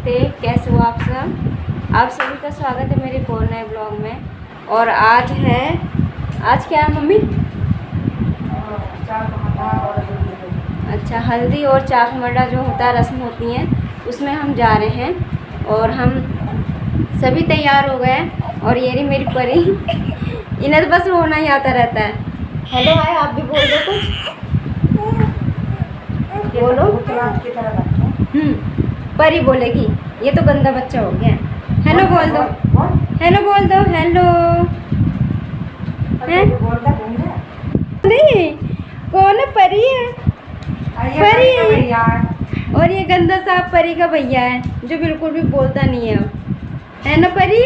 नमस्ते, कैसे हो आप सब। आप सभी का स्वागत है मेरे एक और नए ब्लॉग में। और आज क्या है मम्मी? अच्छा, हल्दी और चाक मर्डा जो होता है, रस्म होती हैं, उसमें हम जा रहे हैं। और हम सभी तैयार हो गए। और ये रही मेरी परी। इन्हें तो बस रोना ही आता रहता है। हेलो हाय, आप भी बोल दो कुछ। बोलो। परी बोलेगी, ये तो गंदा बच्चा हो गया। हेलो बोल दो, हेलो बोल दो, हेलो। नहीं, कौन है? परी है, परी। और ये गंदा सा परी का भैया है जो बिल्कुल भी बोलता नहीं है ना परी।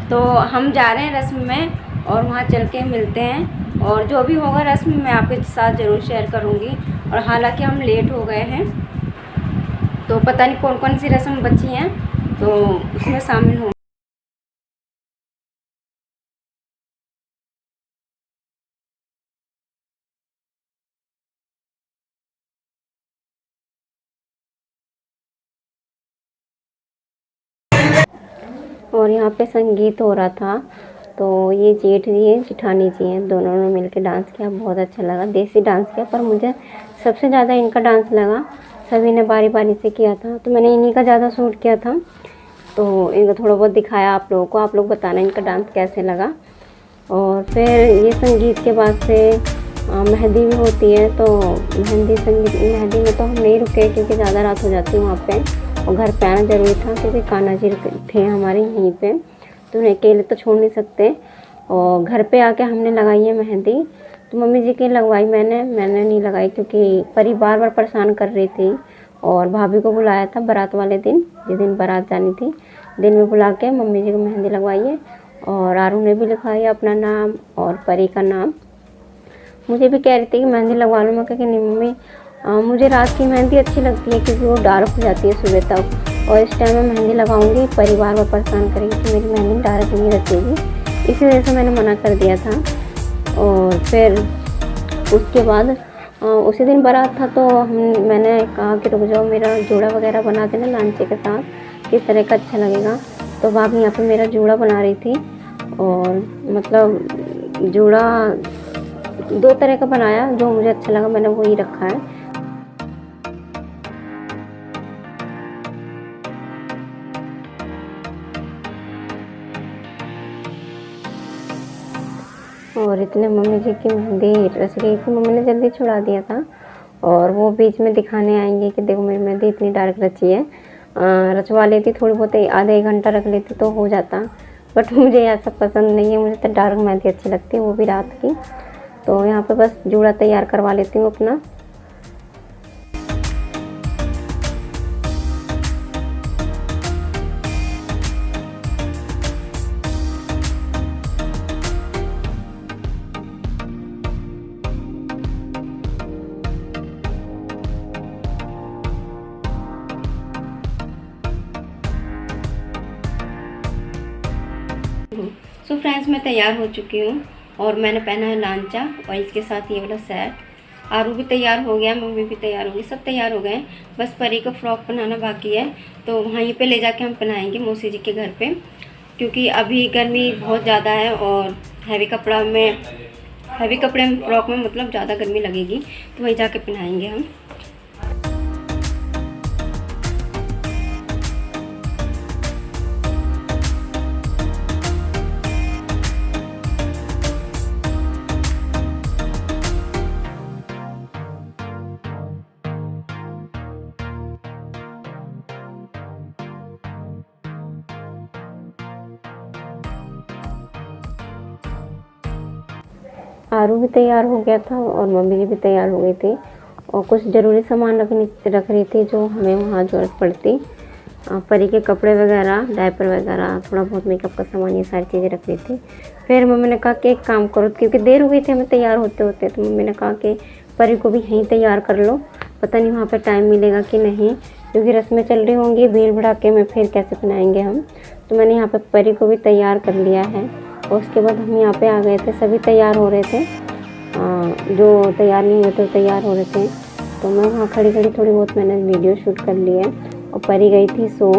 तो हम जा रहे हैं रस्म में और वहाँ चल के मिलते हैं। और जो भी होगा रस्म मैं आपके साथ ज़रूर शेयर करूँगी। और हालांकि हम लेट हो गए हैं, तो पता नहीं कौन कौन सी रस्म बची हैं, तो उसमें शामिल हों। और यहाँ पे संगीत हो रहा था, तो ये जेठ जी हैं, जिठानी जी हैं, दोनों ने मिलकर डांस किया। बहुत अच्छा लगा, देसी डांस किया, पर मुझे सबसे ज़्यादा इनका डांस लगा। सभी ने बारी बारी से किया था, तो मैंने इन्हीं का ज़्यादा शूट किया था। तो इनको थोड़ा बहुत दिखाया आप लोगों को। आप लोग बताना इनका डांस कैसे लगा। और फिर ये संगीत के बाद से मेहंदी भी होती है। तो मेहंदी में तो हम नहीं रुके क्योंकि ज़्यादा रात हो जाती है वहाँ पे। और घर पे आना ज़रूरी था क्योंकि कान्हा जी थे हमारे यहीं पे, तो उन्हें अकेले तो छोड़ नहीं सकते। और घर पे आके हमने लगाई है मेहंदी। तो मम्मी जी की लगवाई मैंने नहीं लगाई क्योंकि परी बार बार परेशान कर रही थी। और भाभी को बुलाया था बारात वाले दिन, जिस दिन बारात जानी थी, दिन में बुला के मम्मी जी को मेहंदी लगवाई है। और आरू ने भी लिखा है अपना नाम और परी का नाम। मुझे भी कह रही थी कि मेहंदी लगवा लो। मैं कहा कि नहीं मम्मी, मुझे रात की मेहंदी अच्छी लगती है क्योंकि वो डार्क हो जाती है सुबह तक। और इस टाइम मैं मेहंदी लगाऊंगी, परिवार में परेशान करेगी कि मेरी मेहंदी डार्क नहीं रखेगी। इसी वजह से मैंने मना कर दिया था। और फिर उसके बाद उसी दिन बारात था, तो मैंने कहा कि रुक जाओ, मेरा जोड़ा वगैरह बना देना लांचे के साथ, किस तरह का अच्छा लगेगा। तो भाभी यहाँ पे मेरा जोड़ा बना रही थी। और मतलब जोड़ा 2 तरह का बनाया, जो मुझे अच्छा लगा मैंने वही रखा है। और इतने मम्मी जी की मेहंदी रच गई थी, मम्मी ने जल्दी छुड़ा दिया था। और वो बीच में दिखाने आएंगे कि देखो मेरी मेहंदी इतनी डार्क रची है। रचवा लेती थोड़ी बहुत, आधा 1 घंटा रख लेती तो हो जाता। बट मुझे ऐसा पसंद नहीं है, मुझे तो डार्क मेहंदी अच्छी लगती है, वो भी रात की। तो यहाँ पे बस जूड़ा तैयार करवा लेती हूँ अपना। सो फ्रेंड्स, मैं तैयार हो चुकी हूँ और मैंने पहना है लांचा और इसके साथ ये वाला सेट। आरू भी तैयार हो गया, मम्मी भी तैयार हो गई, सब तैयार हो गए। बस परी को फ्रॉक पहनाना बाकी है, तो वहीं पे ले जाके हम पहनाएंगे मौसी जी के घर पे, क्योंकि अभी गर्मी बहुत ज़्यादा है। और हैवी कपड़े में फ्रॉक में मतलब ज़्यादा गर्मी लगेगी, तो वहीं जाके पहनाएंगे हम। आरू भी तैयार हो गया था और मम्मी जी भी तैयार हो गई थी। और कुछ ज़रूरी सामान रख रही थी जो हमें वहाँ ज़रूरत पड़ती। परी के कपड़े वगैरह, डायपर वगैरह, थोड़ा बहुत मेकअप का सामान, ये सारी चीज़ें रख रही थी। फिर मम्मी ने कहा कि एक काम करो, क्योंकि देर हो गई थी हमें तैयार होते होते, तो मम्मी ने कहा कि परी को भी यहीं तैयार कर लो, पता नहीं वहाँ पर टाइम मिलेगा कि नहीं, क्योंकि रस्में चल रही होंगी, भीड़ भड़ाके में फिर कैसे पहनाएंगे हम। तो मैंने यहाँ पर परी को भी तैयार कर लिया है। और उसके बाद हम यहाँ पे आ गए थे, सभी तैयार हो रहे थे, जो तैयार नहीं हुए थे तैयार हो रहे थे। तो मैं वहाँ खड़ी खड़ी थोड़ी बहुत मैंने वीडियो शूट कर ली है। और परी गई थी सो।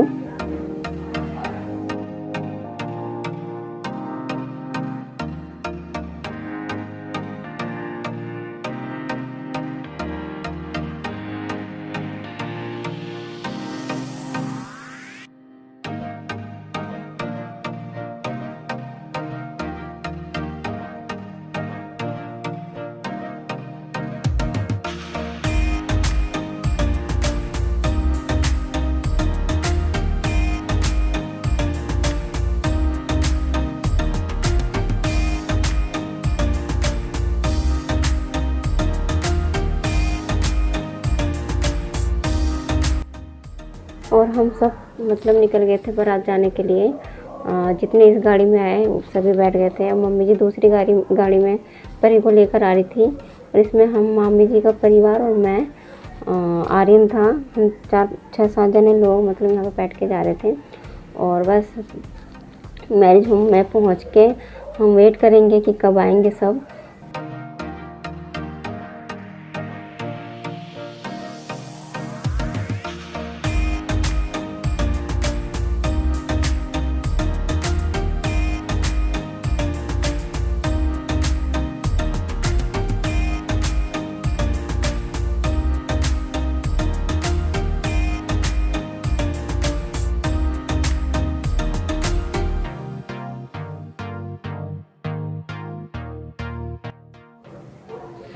और हम सब मतलब निकल गए थे बारात जाने के लिए। जितने इस गाड़ी में आए सभी बैठ गए थे। मम्मी जी दूसरी गाड़ी में परी को लेकर आ रही थी और इसमें हम मामी जी का परिवार और मैं, आर्यन था, हम 4-6-7 जने लोग मतलब यहाँ पे बैठ के जा रहे थे। और बस मैरिज होम में पहुँच के हम वेट करेंगे कि कब आएंगे सब।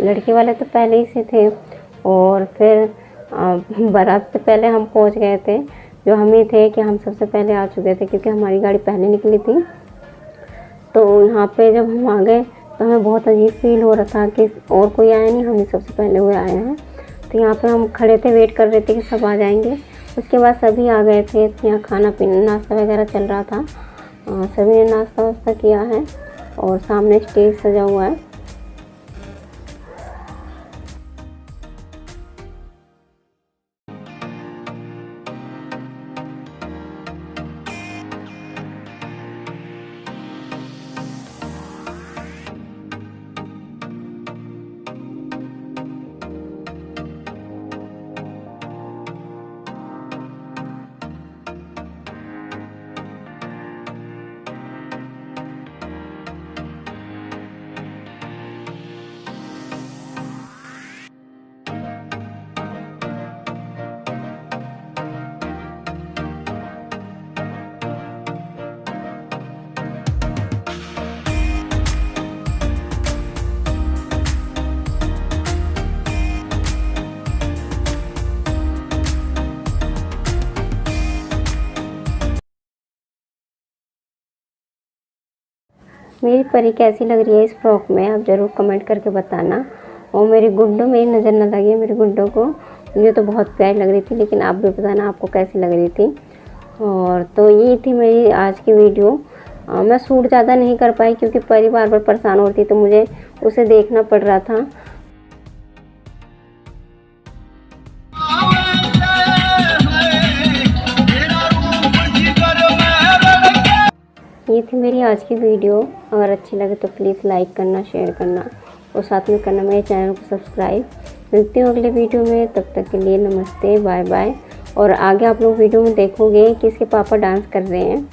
लड़के वाले तो पहले ही से थे और फिर बारात से पहले हम पहुंच गए थे। जो हम ही थे कि हम सबसे पहले आ चुके थे क्योंकि हमारी गाड़ी पहले निकली थी। तो यहाँ पे जब हम आ गए तो हमें बहुत अजीब फील हो रहा था कि और कोई आया नहीं, हम ही सबसे पहले हुए आए हैं। तो यहाँ पे हम खड़े थे, वेट कर रहे थे कि सब आ जाएंगे। उसके बाद सभी आ गए थे। यहाँ खाना पीना नाश्ता वगैरह चल रहा था। सभी ने नाश्ता वास्ता किया है और सामने स्टेज सजा हुआ है। मेरी परी कैसी लग रही है इस फ्रॉक में, आप ज़रूर कमेंट करके बताना। और मेरी गुड्डो, मेरी नज़र न लगी है मेरी गुड्डो को, मुझे तो बहुत प्यारी लग रही थी, लेकिन आप भी बताना आपको कैसी लग रही थी। और तो ये थी मेरी आज की वीडियो। मैं शूट ज़्यादा नहीं कर पाई क्योंकि परी बार बार परेशान होती तो मुझे उसे देखना पड़ रहा था। ये थी मेरी आज की वीडियो। अगर अच्छी लगे तो प्लीज़ लाइक करना, शेयर करना और साथ में करना मेरे चैनल को सब्सक्राइब। मिलती हूँ अगले वीडियो में, तब तक के लिए नमस्ते, बाय बाय। और आगे आप लोग वीडियो में देखोगे कि इसके पापा डांस कर रहे हैं।